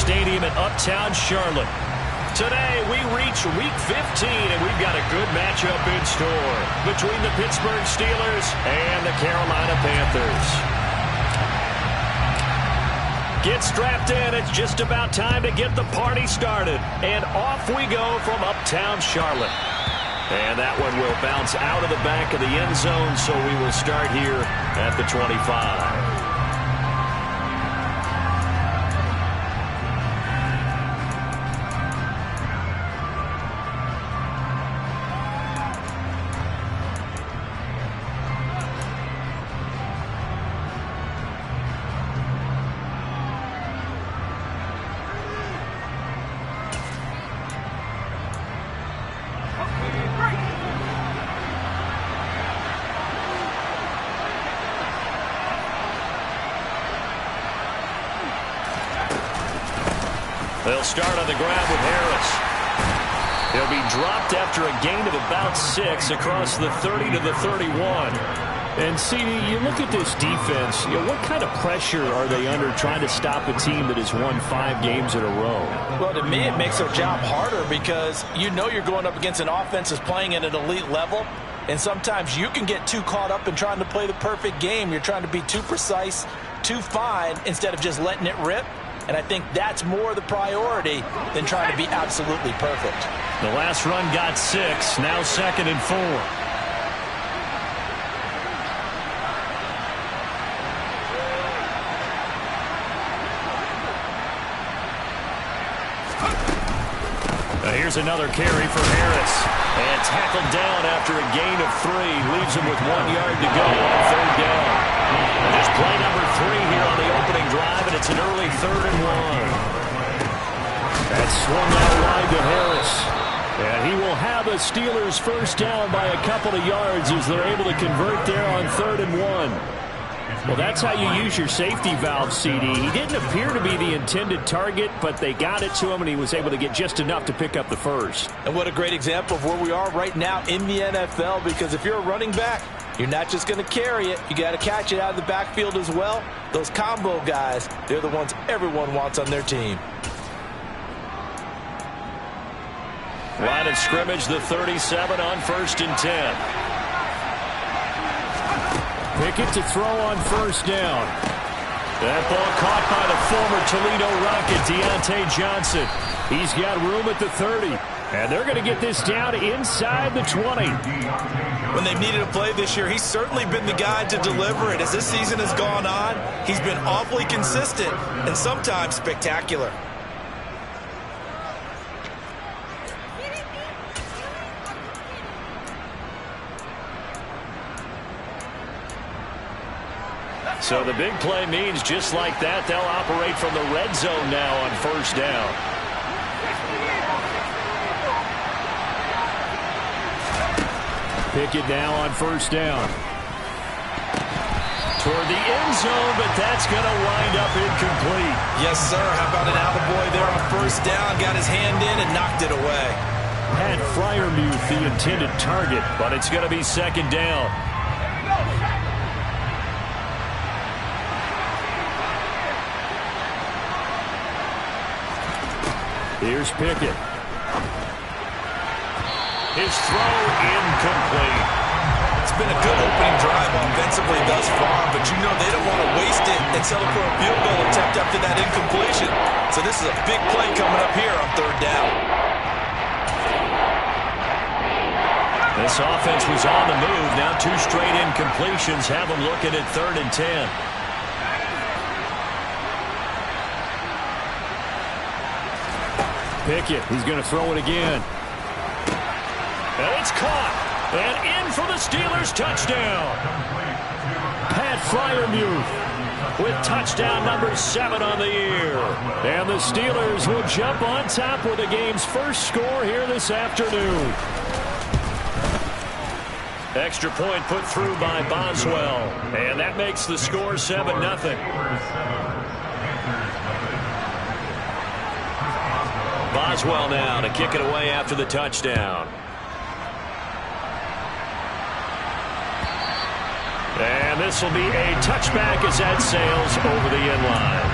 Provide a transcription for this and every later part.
Stadium in Uptown Charlotte. Today, we reach Week 15, and we've got a good matchup in store between the Pittsburgh Steelers and the Carolina Panthers. Get strapped in. It's just about time to get the party started. And off we go from Uptown Charlotte. And that one will bounce out of the back of the end zone, so we will start here at the 25. They'll start on the ground with Harris. He'll be dropped after a gain of about 6 across the 30 to the 31. And, CD, you look at this defense, what kind of pressure are they under trying to stop a team that has won 5 games in a row? Well, to me, it makes their job harder because you're going up against an offense that's playing at an elite level, and sometimes you can get too caught up in trying to play the perfect game. You're trying to be too precise, too fine, instead of just letting it rip. And I think that's more the priority than trying to be absolutely perfect. The last run got 6, now 2nd and 4. Now here's another carry for Harris. And tackled down after a gain of 3. Leaves him with 1 yard to go on 3rd down. And there's play number 3 here on the opening drive, and it's an early 3rd and 1. That's swung out wide to Harris. And he will have a Steelers first down by a couple of yards as they're able to convert there on 3rd and 1. Well, that's how you use your safety valve, CD. He didn't appear to be the intended target, but they got it to him, and he was able to get just enough to pick up the first. And what a great example of where we are right now in the NFL, because if you're a running back, you're not just going to carry it. You got to catch it out of the backfield as well. Those combo guys, they're the ones everyone wants on their team. Line of scrimmage, the 37 on 1st and 10. Pickett to throw on 1st down. That ball caught by the former Toledo Rocket, Deontay Johnson. He's got room at the 30. And they're going to get this down inside the 20. When they've needed a play this year, he's certainly been the guy to deliver it. As this season has gone on, he's been awfully consistent and sometimes spectacular. So the big play means just like that, they'll operate from the red zone now on 1st down. Pickett now on 1st down. Toward the end zone, but that's going to wind up incomplete. Yes, sir. How about an attaboy there on 1st down? Got his hand in and knocked it away. Pat Freiermuth, the intended target, but it's going to be 2nd down. Here's Pickett. His throw incomplete. It's been a good opening drive offensively thus far, but you know they don't want to waste it and settle for a field goal attempt after that incompletion. So this is a big play coming up here on 3rd down. This offense was on the move. Now 2 straight incompletions have them looking at 3rd and 10. Pickett, he's going to throw it again. And it's caught. And in for the Steelers touchdown. Pat Freiermuth with touchdown number 7 on the year. And the Steelers will jump on top with the game's first score here this afternoon. Extra point put through by Boswell. And that makes the score 7-0. Boswell now to kick it away after the touchdown. And this will be a touchback as that sails over the end line.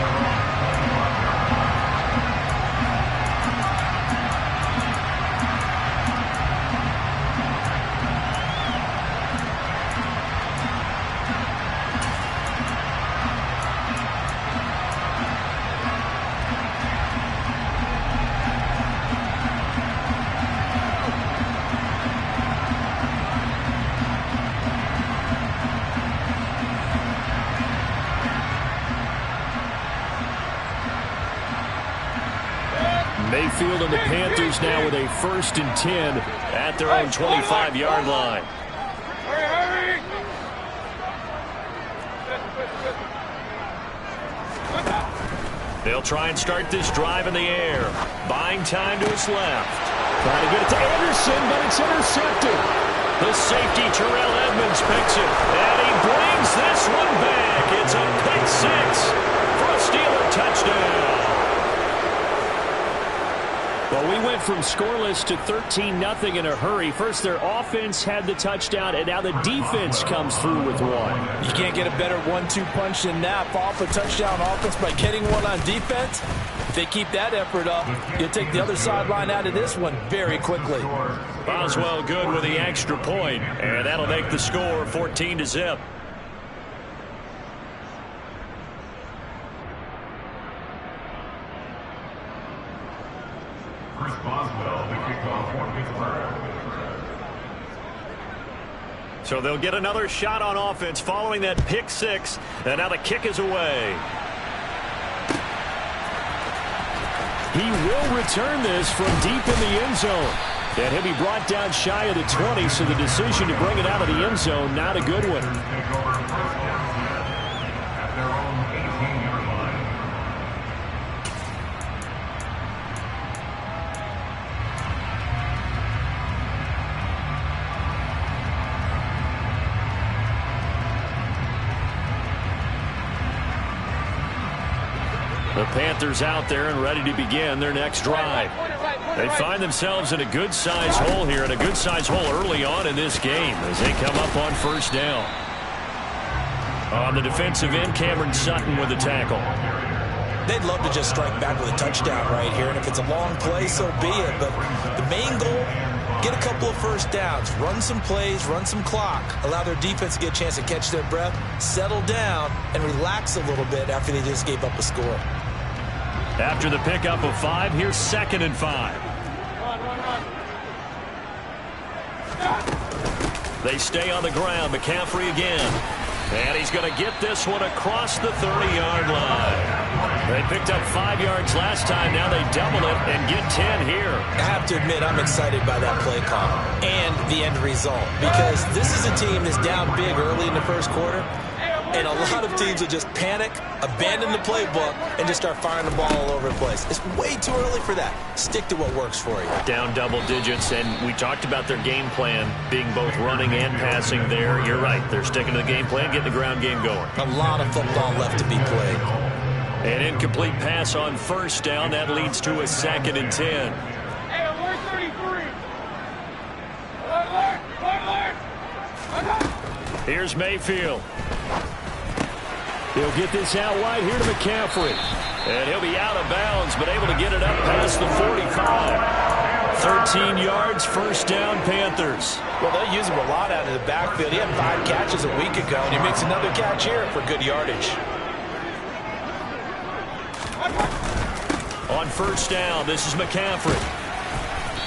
Mayfield and the Panthers now with a 1st and 10 at their own 25-yard line. They'll try and start this drive in the air. Buying time to his left. Trying to get it to Anderson, but it's intercepted. The safety, Terrell Edmonds, picks it. And he brings this one back. It's a pick six for a Steeler touchdown. Well, we went from scoreless to 13-0 in a hurry. First, their offense had the touchdown, and now the defense comes through with one. You can't get a better 1-2 punch than that. Off a touchdown offense by getting one on defense. If they keep that effort up, you'll take the other sideline out of this one very quickly. Boswell good with the extra point, and that'll make the score 14-0. So they'll get another shot on offense following that pick six, and now the kick is away. He will return this from deep in the end zone. And he'll be brought down shy of the 20, so the decision to bring it out of the end zone, not a good one. The Panthers out there and ready to begin their next drive. They find themselves in a good-sized hole here, and a good-sized hole early on in this game as they come up on first down. On the defensive end, Cameron Sutton with the tackle. They'd love to just strike back with a touchdown right here, and if it's a long play, so be it. But the main goal, get a couple of first downs, run some plays, run some clock, allow their defense to get a chance to catch their breath, settle down, and relax a little bit after they just gave up a score. After the pickup of 5, here's 2nd and 5. They stay on the ground. McCaffrey again. And he's going to get this one across the 30-yard line. They picked up 5 yards last time. Now they double it and get 10 here. I have to admit, I'm excited by that play call and the end result, because this is a team that's down big early in the first quarter, and a lot of teams will just panic, abandon the playbook, and just start firing the ball all over the place. It's way too early for that. Stick to what works for you. Down double digits, and we talked about their game plan being both running and passing there. You're right. They're sticking to the game plan, getting the ground game going. A lot of football left to be played. An incomplete pass on first down. That leads to a 2nd and 10. Hey, alert 33. Alert. Here's Mayfield. He'll get this out wide here to McCaffrey. And he'll be out of bounds, but able to get it up past the 45. 13 yards, first down, Panthers. Well, they'll use him a lot out of the backfield. He had 5 catches a week ago, and he makes another catch here for good yardage. On first down, this is McCaffrey.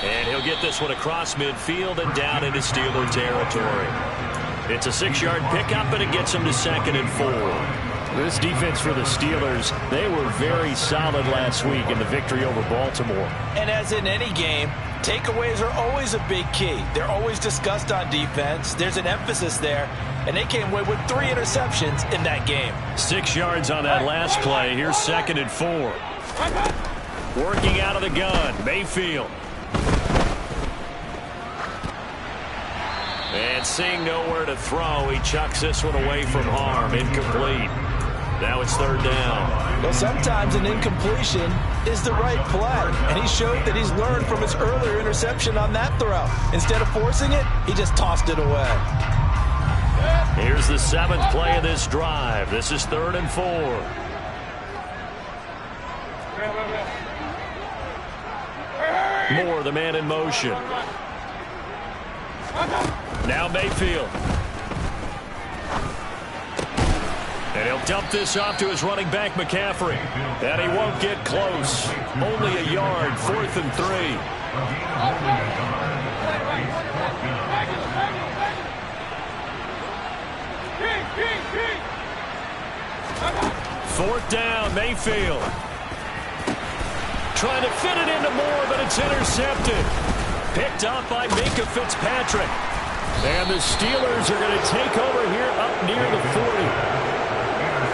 And he'll get this one across midfield and down into Steeler territory. It's a 6-yard pickup, and it gets him to 2nd and 4. This defense for the Steelers, they were very solid last week in the victory over Baltimore. And as in any game, takeaways are always a big key. They're always discussed on defense. There's an emphasis there, and they came away with 3 interceptions in that game. 6 yards on that last play. Here's 2nd and 4. Working out of the gun, Mayfield. And seeing nowhere to throw, he chucks this one away from harm. Incomplete. Now it's 3rd down. Well, sometimes an incompletion is the right play, and he showed that he's learned from his earlier interception on that throw. Instead of forcing it, he just tossed it away. Here's the 7th play of this drive. This is 3rd and 4. Moore, the man in motion. Now Mayfield. And he'll dump this off to his running back, McCaffrey. And he won't get close. Only a yard, 4th and 3. 4th down, Mayfield. trying to fit it into Moore, but it's intercepted. Picked up by Minkah Fitzpatrick. And the Steelers are going to take over here up near the 40.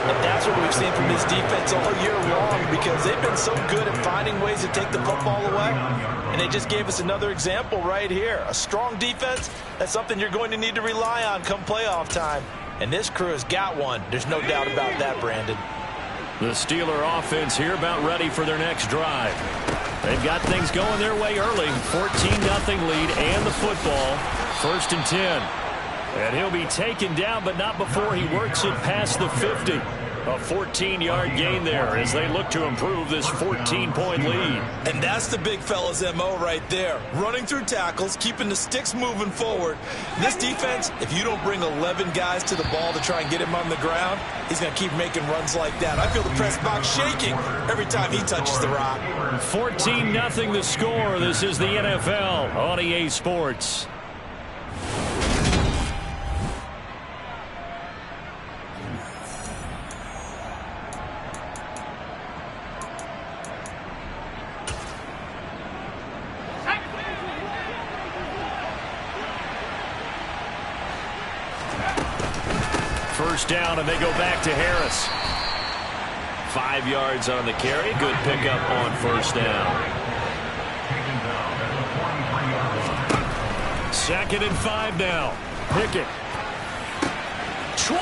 And that's what we've seen from this defense all year long, because they've been so good at finding ways to take the football away. And they just gave us another example right here. A strong defense, that's something you're going to need to rely on come playoff time. And this crew has got one. There's no doubt about that, Brandon. The Steeler offense here about ready for their next drive. They've got things going their way early. 14-0 lead and the football. 1st and 10. And he'll be taken down, but not before he works it past the 50. A 14-yard gain there as they look to improve this 14-point lead. And that's the big fella's MO right there. Running through tackles, keeping the sticks moving forward. This defense, if you don't bring 11 guys to the ball to try and get him on the ground, he's going to keep making runs like that. I feel the press box shaking every time he touches the rock. 14-0 the score. This is the NFL on EA Sports. First down, and they go back to Harris. 5 yards on the carry. Good pickup on first down. 2nd and 5 now. Pickett. 20.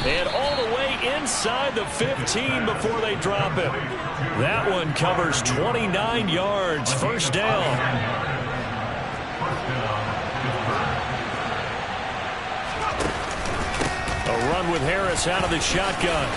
And all the way inside the 15 before they drop him. That one covers 29 yards. First down. A run with Harris out of the shotgun.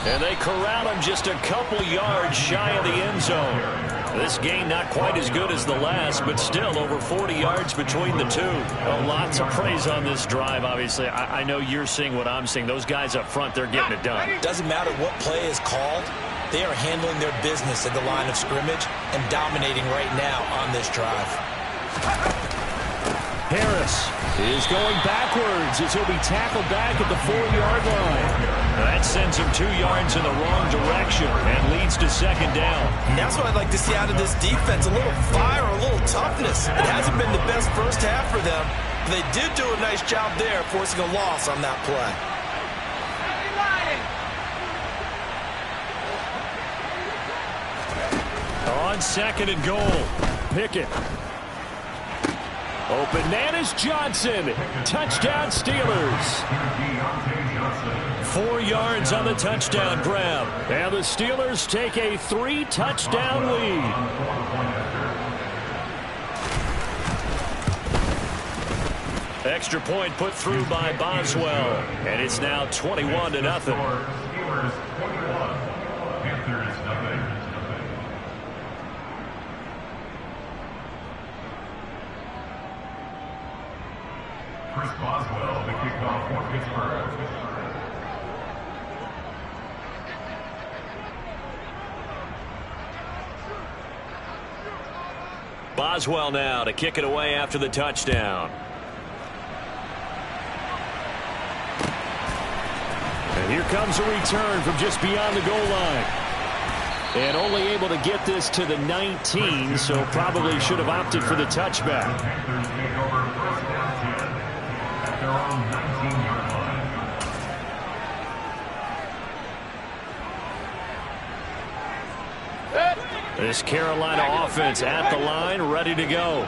And they corral him just a couple yards shy of the end zone. This game not quite as good as the last, but still over 40 yards between the two. Oh, lots of praise on this drive, obviously. I know you're seeing what I'm seeing. Those guys up front, they're getting it done. Doesn't matter what play is called. They are handling their business at the line of scrimmage and dominating right now on this drive. Harris is going backwards as he'll be tackled back at the 4-yard line. That sends him 2 yards in the wrong direction and leads to 2nd down. And that's what I'd like to see out of this defense, a little fire, a little toughness. It hasn't been the best first half for them, but they did do a nice job there forcing a loss on that play. On 2nd and goal, Pickett. Open man is Johnson. Touchdown Steelers. 4 yards on the touchdown grab. And the Steelers take a 3-touchdown lead. Extra point put through by Boswell. And it's now 21-0. Chris Boswell, the kickoff for Pittsburgh. Boswell now to kick it away after the touchdown. And here comes a return from just beyond the goal line. And only able to get this to the 19, so probably should have opted for the touchback. This Carolina offense at the line, ready to go.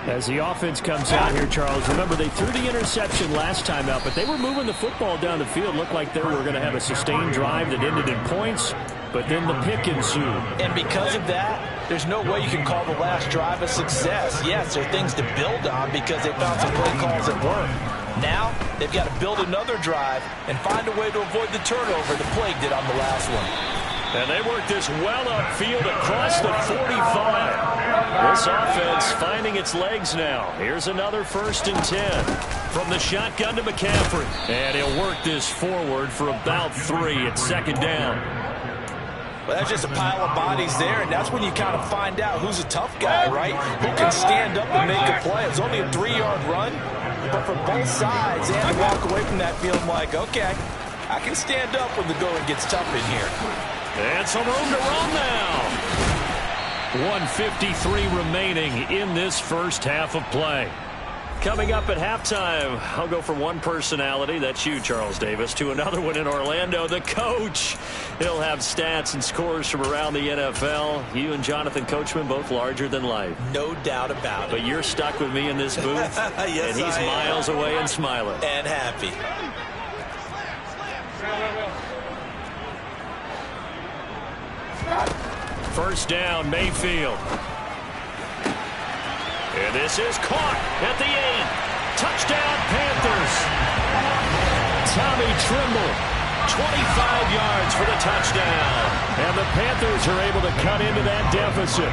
As the offense comes out here, Charles, remember they threw the interception last time out, but they were moving the football down the field. Looked like they were going to have a sustained drive that ended in points, but then the pick ensued. And because of that, there's no way you can call the last drive a success. Yes, there are things to build on because they found some play calls that work. Now, they've got to build another drive and find a way to avoid the turnover the Plague did on the last one. And they work this well upfield across the 45. This offense finding its legs now. Here's another 1st and 10. From the shotgun to McCaffrey. And he'll work this forward for about 3 at 2nd down. Well, that's just a pile of bodies there, and that's when you kind of find out who's a tough guy, right? Who can stand up and make a play. It's only a 3-yard run, but for both sides, they have to walk away from that feeling like, okay, I can stand up when the going gets tough in here. And some room to run now. 1:53 remaining in this first half of play. Coming up at halftime, I'll go from one personality, that's you, Charles Davis, to another one in Orlando, the coach. He'll have stats and scores from around the NFL. You and Jonathan Coachman, both larger than life. No doubt about it. But you're stuck with me in this booth, yes, and he's miles away and smiling. And happy. First down, Mayfield. And this is caught at the 8. Touchdown, Panthers. Tommy Trimble, 25 yards for the touchdown. And the Panthers are able to cut into that deficit.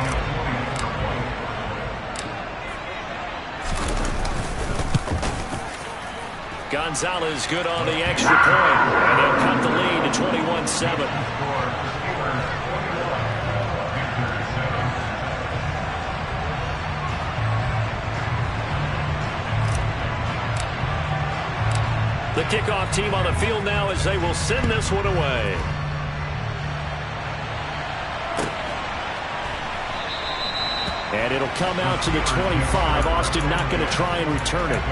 Gonzalez good on the extra point. And they'll cut the lead to 21-7. The kickoff team on the field now as they will send this one away. And it'll come out to the 25. Austin not going to try and return it.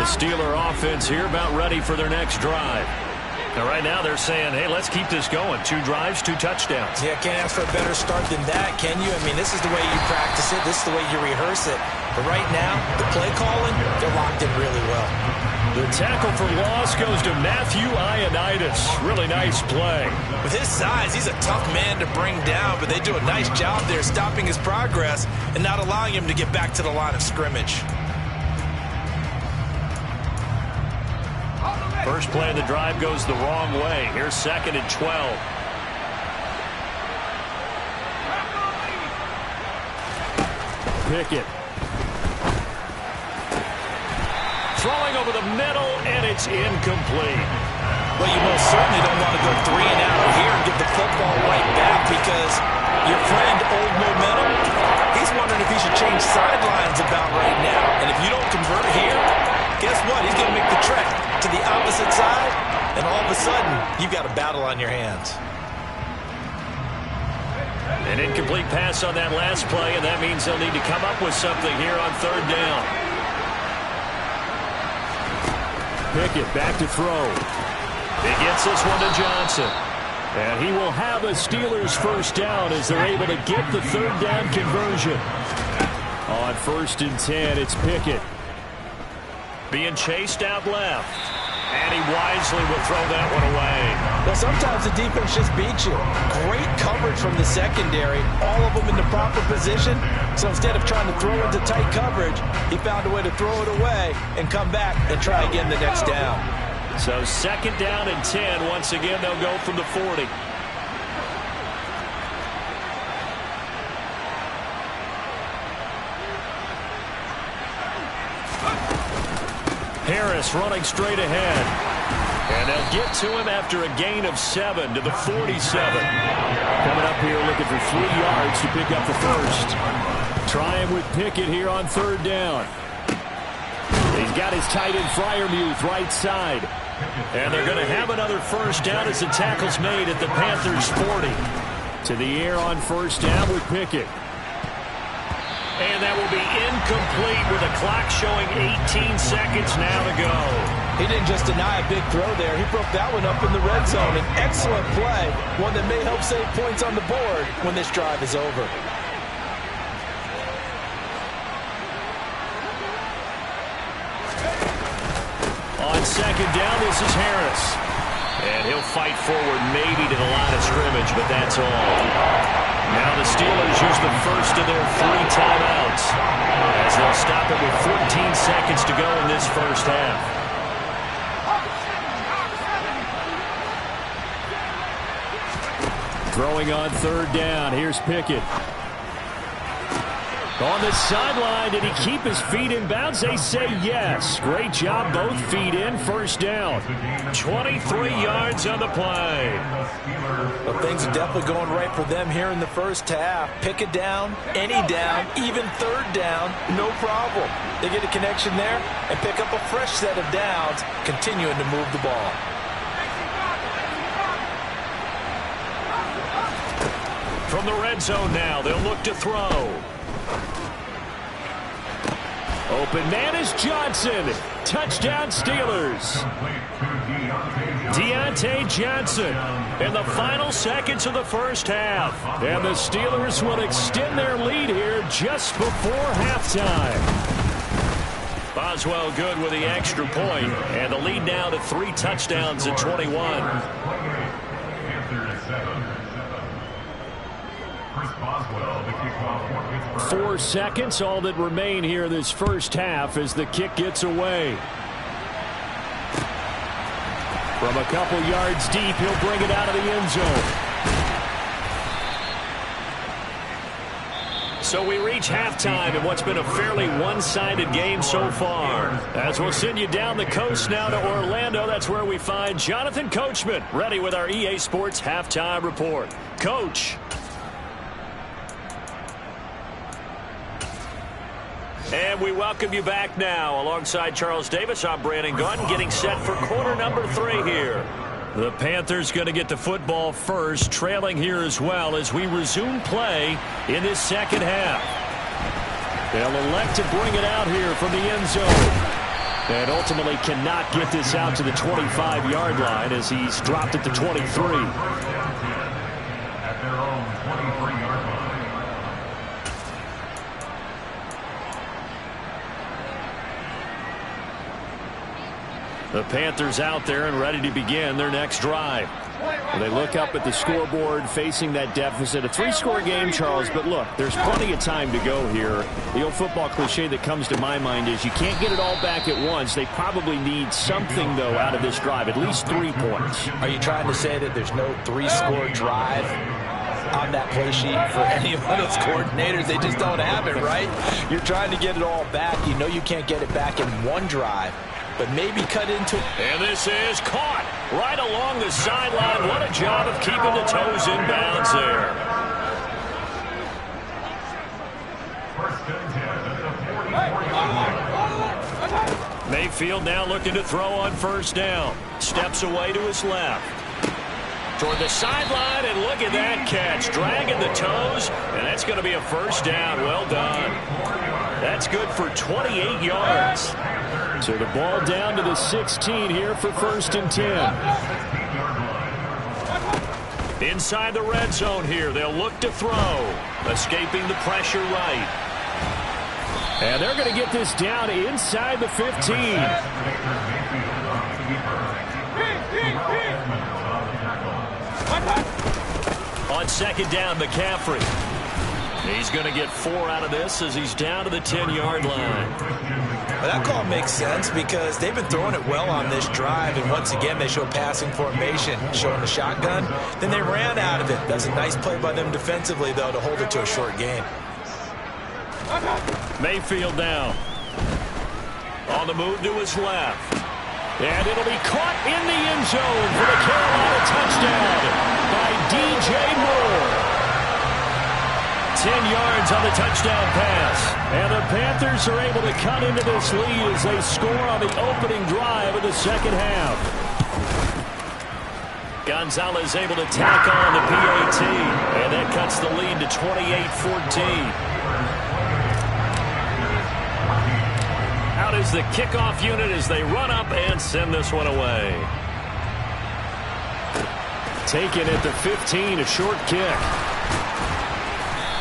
Steeler offense here about ready for their next drive. Now right now they're saying, hey, let's keep this going. 2 drives, 2 touchdowns. Yeah, can't ask for a better start than that, can you? I mean, this is the way you practice it. This is the way you rehearse it. But right now, the play calling, they're locked in really well. The tackle for loss goes to Matthew Ioannidis. Really nice play. With his size, he's a tough man to bring down, but they do a nice job there stopping his progress and not allowing him to get back to the line of scrimmage. First play of the drive goes the wrong way. Here's 2nd and 12. Pickett. Throwing over the middle, and it's incomplete. Well, you most certainly don't want to go 3 and out here and get the football right back because your friend, Old Momentum, he's wondering if he should change sidelines about right now. And if you don't convert here, guess what? He's going to make the trek to the opposite side, and all of a sudden, you've got a battle on your hands. An incomplete pass on that last play, and that means they'll need to come up with something here on 3rd down. Pickett back to throw. He gets this one to Johnson. And he will have a Steelers first down as they're able to get the 3rd down conversion. On 1st and 10, it's Pickett. Being chased out left. And he wisely will throw that one away. Well, sometimes the defense just beats you. Great coverage from the secondary. All of them in the proper position. So instead of trying to throw into tight coverage, he found a way to throw it away and come back and try again the next down. So 2nd down and 10. Once again, they'll go from the 40. Harris running straight ahead. And they'll get to him after a gain of 7 to the 47. Coming up here looking for 3 yards to pick up the first. Trying with Pickett here on 3rd down. He's got his tight end Freiermuth right side. And they're going to have another first down as the tackle's made at the Panthers' 40. To the air on 1st down with Pickett. And that will be incomplete with the clock showing 18 seconds now to go. He didn't just deny a big throw there. He broke that one up in the red zone. An excellent play, one that may help save points on the board when this drive is over. On 2nd down, this is Harris. And he'll fight forward maybe to the line of scrimmage, but that's all. Now the Steelers use the first of their 3 timeouts as they'll stop it with 14 seconds to go in this first half. Throwing on third down. Here's Pickett. On the sideline, did he keep his feet in bounds? They say yes. Great job, both feet in. First down. 23 yards on the play. Well, things are definitely going right for them here in the first half. Pick it down, any down, even third down, no problem. They get a connection there and pick up a fresh set of downs, continuing to move the ball. From the red zone now, they'll look to throw. Open man is Johnson. Touchdown Steelers. Deontay Johnson in the final seconds of the first half. And the Steelers will extend their lead here just before halftime. Boswell good with the extra point, and the lead now to 3 touchdowns at 21. 4 seconds, all that remain here this first half as the kick gets away. From a couple yards deep, he'll bring it out of the end zone. So we reach halftime in what's been a fairly one-sided game so far. As we'll send you down the coast now to Orlando, that's where we find Jonathan Coachman, ready with our EA Sports Halftime Report. Coach. And we welcome you back now. Alongside Charles Davis, I'm Brandon Gunn, getting set for quarter number 3 here. The Panthers going to get the football first, trailing here as well as we resume play in this second half. They'll elect to bring it out here from the end zone. And ultimately cannot get this out to the 25-yard line as he's dropped at the 23. At their own 23-yard line. The Panthers out there and ready to begin their next drive. Well, they look up at the scoreboard facing that deficit. A 3-score game, Charles, but look, there's plenty of time to go here. The old football cliche that comes to my mind is you can't get it all back at once. They probably need something, though, out of this drive, at least 3 points. Are you trying to say that there's no 3-score drive on that play sheet for any of those coordinators? They just don't have it, right? You're trying to get it all back. You know you can't get it back in one drive, but maybe cut into it. And this is caught right along the sideline. What a job of keeping the toes in bounds there. Mayfield now looking to throw on first down. Steps away to his left. Toward the sideline, and look at that catch. Dragging the toes, and that's going to be a first down. Well done. That's good for 28 yards. So the ball down to the 16 here for 1st and 10. Inside the red zone here, they'll look to throw. Escaping the pressure right. And they're going to get this down inside the 15. On second down, McCaffrey. He's going to get 4 out of this as he's down to the 10-yard line. Well, that call makes sense because they've been throwing it well on this drive, and once again they show passing formation, showing the shotgun. Then they ran out of it. That's a nice play by them defensively, though, to hold it to a short gain. Mayfield now. On the move to his left. And it'll be caught in the end zone for the Carolina touchdown by DJ Moore. 10 yards on the touchdown pass. And the Panthers are able to cut into this lead as they score on the opening drive of the second half. Gonzalez able to tack on the PAT. And that cuts the lead to 28-14. Out is the kickoff unit as they run up and send this one away. Taken at the 15, a short kick.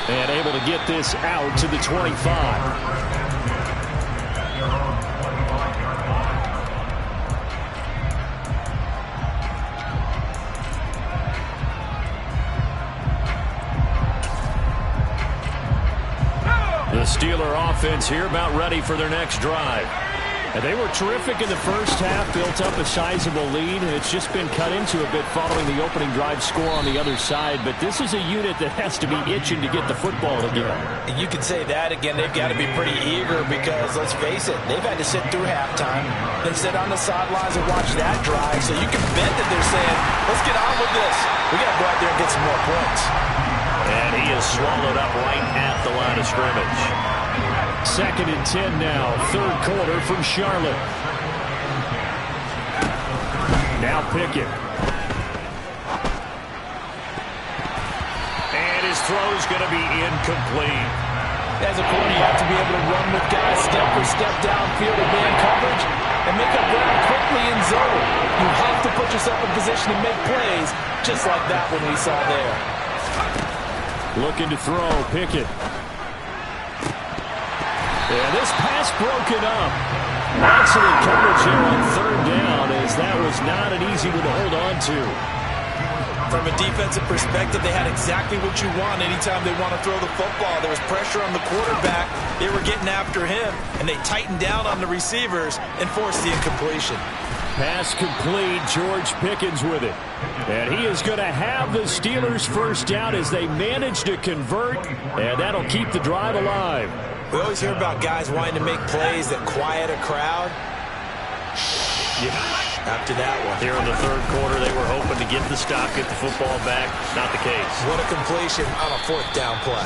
And able to get this out to the 25. The Steeler offense here about ready for their next drive. And they were terrific in the first half, built up a sizable lead, and it's just been cut into a bit following the opening drive score on the other side. But this is a unit that has to be itching to get the football again. And you could say that again. They've got to be pretty eager because, let's face it, they've had to sit through halftime, then sit on the sidelines and watch that drive. So you can bet that they're saying, let's get on with this. We got to go out there and get some more points. And he is swallowed up right at the line of scrimmage. 2nd and 10 now, 3rd quarter from Charlotte. Now Pickett. And his throw's going to be incomplete. As a corner, you have to be able to run with guys step for step downfield in man coverage and make up ground quickly in zone. You have to put yourself in position to make plays, just like that one we saw there. Looking to throw, Pickett. And this pass broken up. Excellent coverage here on 3rd down, as that was not an easy one to hold on to. From a defensive perspective, they had exactly what you want anytime they want to throw the football. There was pressure on the quarterback. They were getting after him, and they tightened down on the receivers and forced the incompletion. Pass complete. George Pickens with it. And he is going to have the Steelers first down as they manage to convert, and that'll keep the drive alive. We always hear about guys wanting to make plays that quiet a crowd. After that one. Here in the 3rd quarter, they were hoping to get the stop, get the football back. Not the case. What a completion on a 4th down play.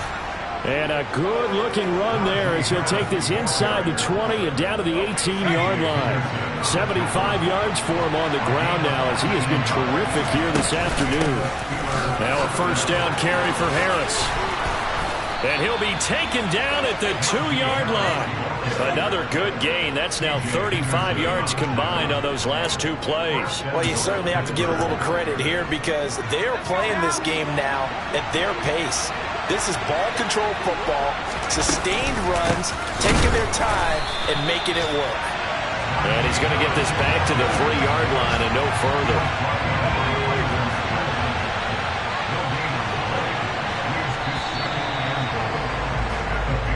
And a good-looking run there as he'll take this inside the 20 and down to the 18-yard line. 75 yards for him on the ground now as he has been terrific here this afternoon. Now a 1st down carry for Harris. And he'll be taken down at the 2-yard line. Another good gain. That's now 35 yards combined on those last 2 plays. Well, you certainly have to give a little credit here because they're playing this game now at their pace. This is ball control football, sustained runs, taking their time, and making it work. And he's going to get this back to the 3-yard line and no further.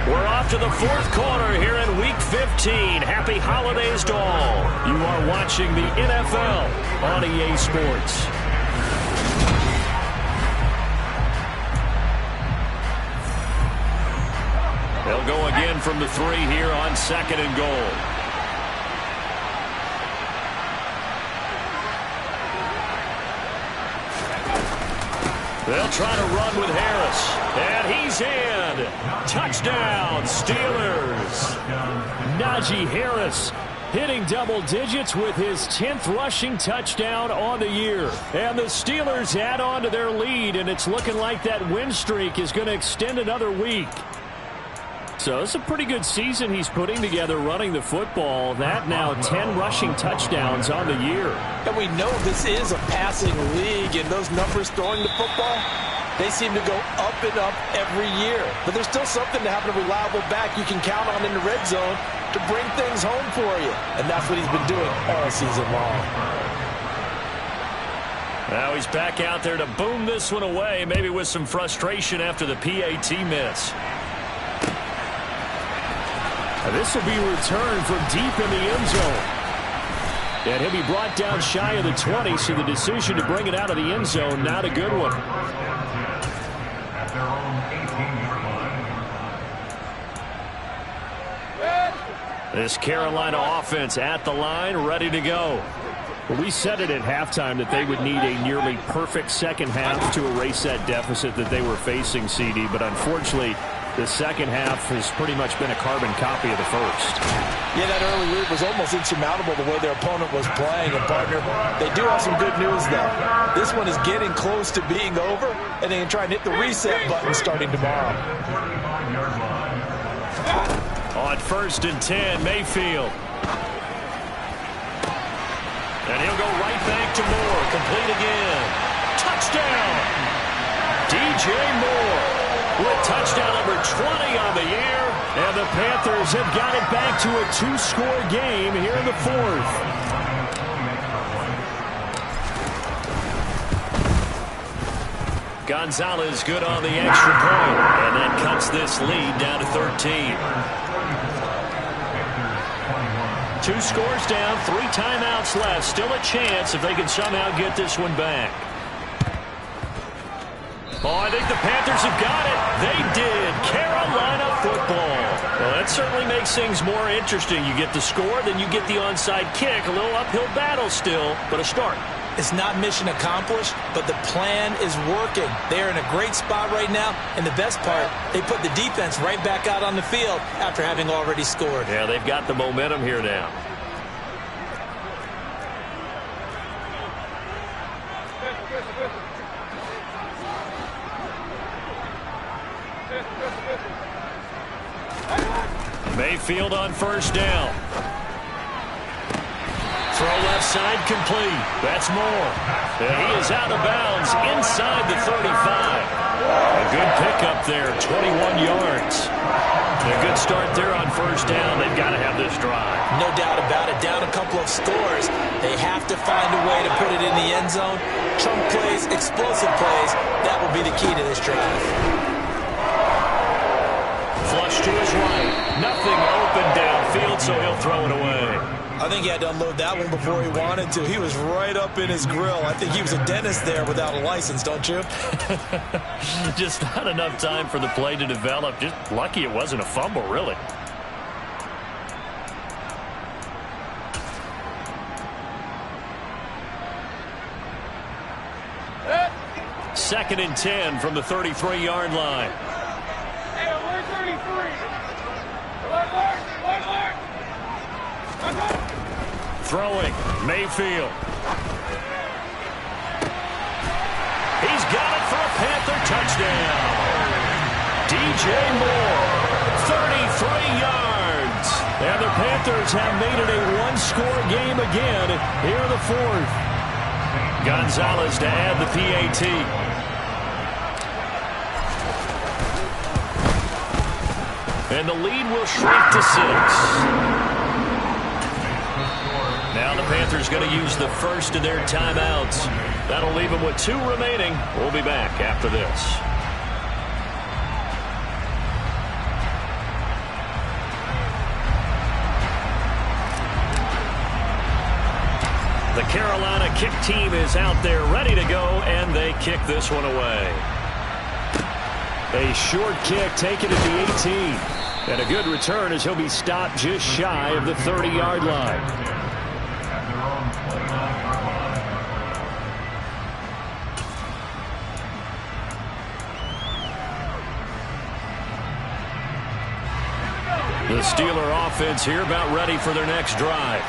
We're off to the 4th quarter here in Week 15. Happy holidays to all. You are watching the NFL on EA Sports. They'll go again from the 3 here on 2nd and goal. They'll try to run with Harris. And he's in. Touchdown, Steelers. Najee Harris hitting double digits with his 10th rushing touchdown on the year. And the Steelers add on to their lead, and it's looking like that win streak is going to extend another week. So it's a pretty good season he's putting together running the football. That now 10 rushing touchdowns on the year. And we know this is a passing league, and those numbers throwing the football, they seem to go up and up every year. But there's still something to having a reliable back you can count on in the red zone to bring things home for you. And that's what he's been doing all season long. Now he's back out there to boom this one away, maybe with some frustration after the PAT miss. This will be returned from deep in the end zone. And he'll be brought down shy of the 20, so the decision to bring it out of the end zone, not a good one. This Carolina offense at the line, ready to go. We said it at halftime that they would need a nearly perfect second half to erase that deficit that they were facing, CD, but unfortunately, the second half has pretty much been a carbon copy of the first. Yeah, that early lead was almost insurmountable the way their opponent was playing. And, partner, they do have some good news, though. This one is getting close to being over, and they can try and hit the reset button starting tomorrow. On 1st and 10, Mayfield. And he'll go right back to Moore. Complete again. Touchdown! DJ Moore with touchdown number 20 on the year. And the Panthers have got it back to a 2-score game here in the 4th. Gonzalez good on the extra point. And that cuts this lead down to 13. 2 scores down, 3 timeouts left. Still a chance if they can somehow get this one back. Oh, I think the Panthers have got it. They did. Carolina football. Well, that certainly makes things more interesting. You get the score, then you get the onside kick. A little uphill battle still, but a start. It's not mission accomplished, but the plan is working. They're in a great spot right now, and the best part, they put the defense right back out on the field after having already scored. Yeah, they've got the momentum here now. Mayfield on first down. Throw left side complete. That's Moore. And he is out of bounds inside the 35. A good pickup there, 21 yards. A good start there on first down. They've got to have this drive. No doubt about it. Down a couple of scores. They have to find a way to put it in the end zone. Chunk plays, explosive plays. That will be the key to this drive. Flush to his right. Nothing open downfield, so he'll throw it away. I think he had to unload that one before he wanted to. He was right up in his grill. I think he was a dentist there without a license, don't you? Just not enough time for the play to develop. Just lucky it wasn't a fumble, really. Second and 10 from the 33-yard line. Throwing, Mayfield. He's got it for a Panther touchdown. DJ Moore, 33 yards. And the Panthers have made it a one-score game again here in the fourth. Gonzalez to add the PAT. And the lead will shrink to 6. Now the Panthers going to use the first of their timeouts. That'll leave them with 2 remaining. We'll be back after this. The Carolina kick team is out there ready to go, and they kick this one away. A short kick taken at the 18. And a good return as he'll be stopped just shy of the 30-yard line. The Steeler offense here about ready for their next drive.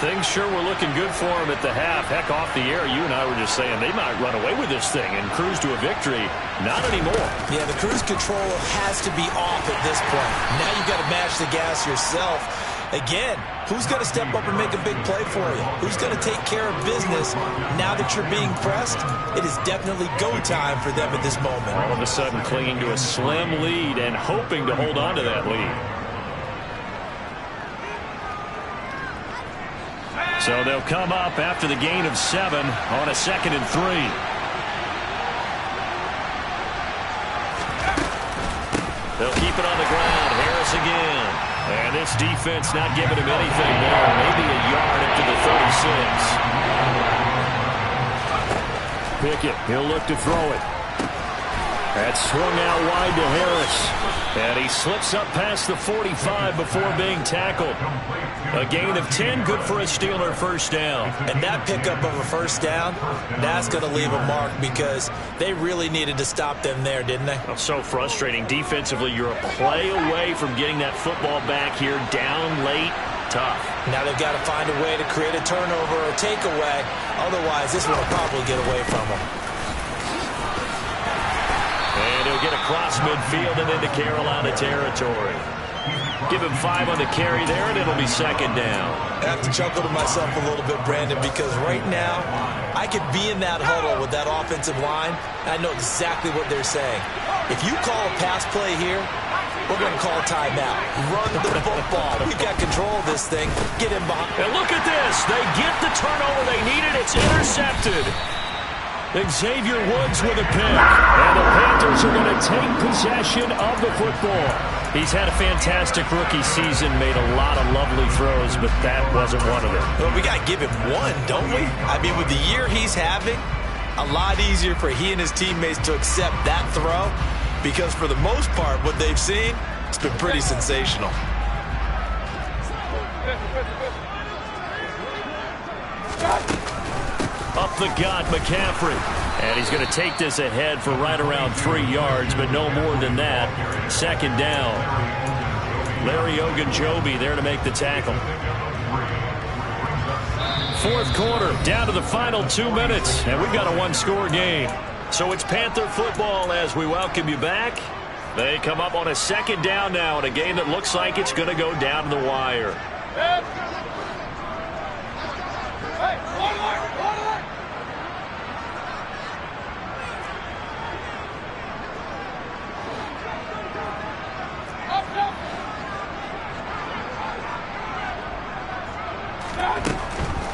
Things sure were looking good for them at the half. Heck, off the air, you and I were just saying they might run away with this thing and cruise to a victory. Not anymore. Yeah, the cruise control has to be off at this point. Now you've got to mash the gas yourself. Again, who's going to step up and make a big play for you? Who's going to take care of business now that you're being pressed? It is definitely go time for them at this moment. All of a sudden clinging to a slim lead and hoping to hold on to that lead. So they'll come up after the gain of 7 on a 2nd and 3. They'll keep it on the ground. Harris again. And this defense not giving him anything there. Maybe a yard up to the 36. Pickett, he'll look to throw it. That's swung out wide to Harris. And he slips up past the 45 before being tackled. A gain of 10, good for a Steeler first down. And that pickup of a first down, that's going to leave a mark because they really needed to stop them there, didn't they? Oh, so frustrating. Defensively, you're a play away from getting that football back here, down late, tough. Now they've got to find a way to create a turnover or a takeaway. Otherwise, this one will probably get away from them. And he'll get across midfield and into Carolina territory. Give him 5 on the carry there, and it'll be 2nd down. I have to chuckle to myself a little bit, Brandon, because right now I could be in that huddle with that offensive line, and I know exactly what they're saying. If you call a pass play here, we're going to call timeout. Run the football. We've got control of this thing. Get him behind. And look at this. They get the turnover they needed. It's intercepted. Xavier Woods with a pick. And the Panthers are going to take possession of the football. He's had a fantastic rookie season, made a lot of lovely throws, but that wasn't one of them. Well, we got to give him one, don't we? I mean, with the year he's having, a lot easier for he and his teammates to accept that throw because for the most part, what they've seen, it's been pretty sensational. Up the gut, McCaffrey. And he's going to take this ahead for right around 3 yards, but no more than that. Second down. Larry Ogunjobi there to make the tackle. Fourth quarter, down to the final 2 minutes, and we've got a one-score game. So it's Panther football as we welcome you back. They come up on a second down now in a game that looks like it's going to go down to the wire.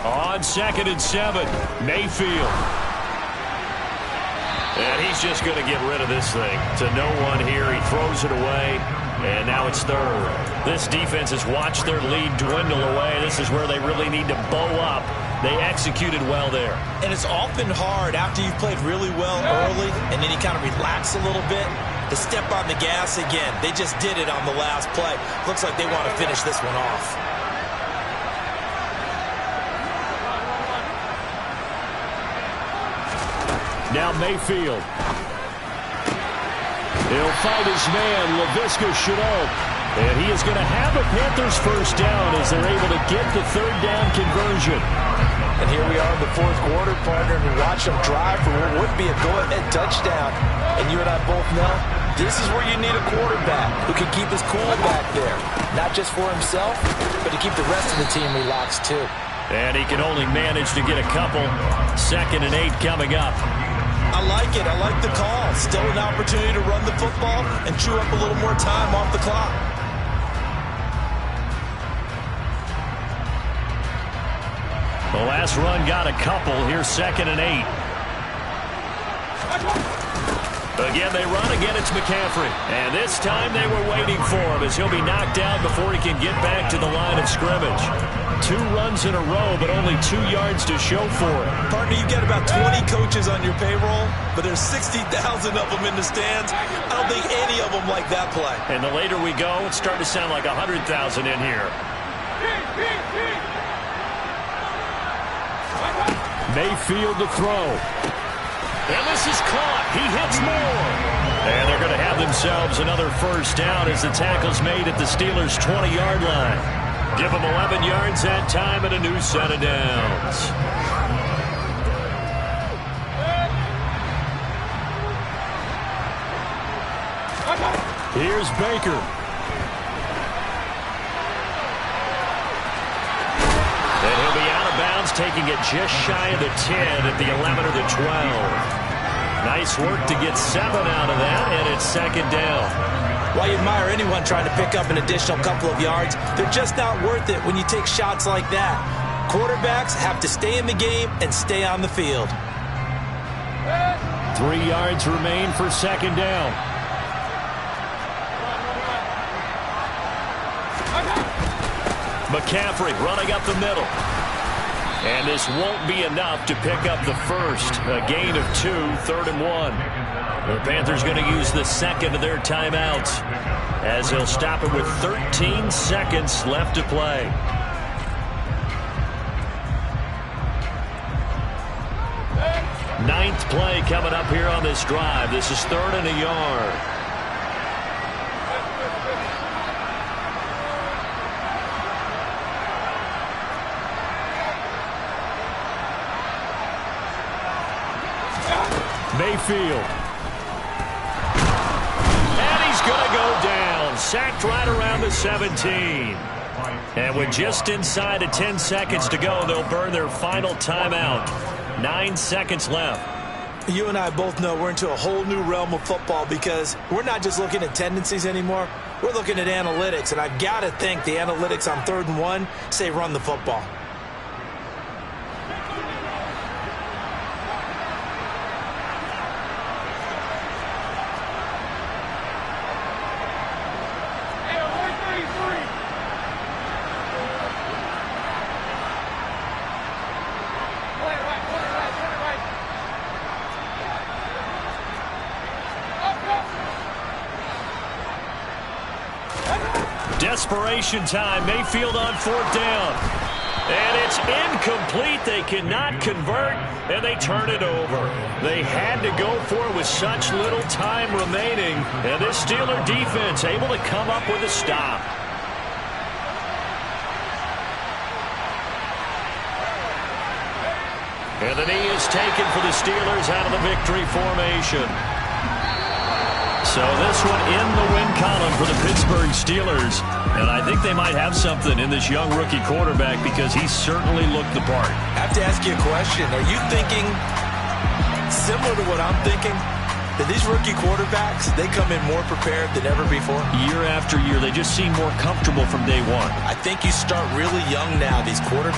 On 2nd and 7, Mayfield. And he's just going to get rid of this thing. To no one here. He throws it away. And now it's third. This defense has watched their lead dwindle away. This is where they really need to bow up. They executed well there. And it's often hard after you've played really well early and then you kind of relax a little bit to step on the gas again. They just did it on the last play. Looks like they want to finish this one off. Now Mayfield. He'll fight his man, Laviska Shenault. And he is going to have a Panthers first down as they're able to get the third down conversion. And here we are in the fourth quarter, partner, and watch them drive for what would be a go-ahead touchdown. And you and I both know this is where you need a quarterback who can keep his cool back there. Not just for himself, but to keep the rest of the team relaxed too. And he can only manage to get a couple. 2nd and 8 coming up. I like it. I like the call. Still an opportunity to run the football and chew up a little more time off the clock. The last run got a couple. Here's 2nd and 8. Again, they run. Again, it's McCaffrey. And this time they were waiting for him as he'll be knocked down before he can get back to the line of scrimmage. 2 runs in a row, but only 2 yards to show for it. Partner, you get about 20 coaches on your payroll, but there's 60,000 of them in the stands. I don't think any of them like that play. And the later we go, it's starting to sound like 100,000 in here. Mayfield to throw. And this is caught. He hits more. And they're going to have themselves another first down as the tackle's made at the Steelers' 20-yard line. Give them 11 yards that time and a new set of downs. Here's Baker. And he'll be out of bounds, taking it just shy of the 10 at the 11 or the 12. Nice work to get 7 out of that, and it's 2nd down. While you admire anyone trying to pick up an additional couple of yards, they're just not worth it when you take shots like that. Quarterbacks have to stay in the game and stay on the field. 3 yards remain for 2nd down. McCaffrey running up the middle. And this won't be enough to pick up the first. A gain of 2, 3rd and 1. The Panthers going to use the second of their timeouts as he'll stop it with 13 seconds left to play. Ninth play coming up here on this drive. This is 3rd and a yard. Mayfield. And he's going to go down. Sacked right around the 17. And with just inside of 10 seconds to go, they'll burn their final timeout. 9 seconds left. You and I both know we're into a whole new realm of football because we're not just looking at tendencies anymore. We're looking at analytics, and I've got to think the analytics on 3rd and 1 say run the football. desperation time. Mayfield on 4th down. And it's incomplete. They cannot convert, and they turn it over. They had to go for it with such little time remaining. And this Steeler defense able to come up with a stop. And the knee is taken for the Steelers out of the victory formation. So this one in the win column for the Pittsburgh Steelers. And I think they might have something in this young rookie quarterback because he certainly looked the part. I have to ask you a question. Are you thinking similar to what I'm thinking? That these rookie quarterbacks, they come in more prepared than ever before? Year after year, they just seem more comfortable from day one. I think you start really young now. These quarterbacks.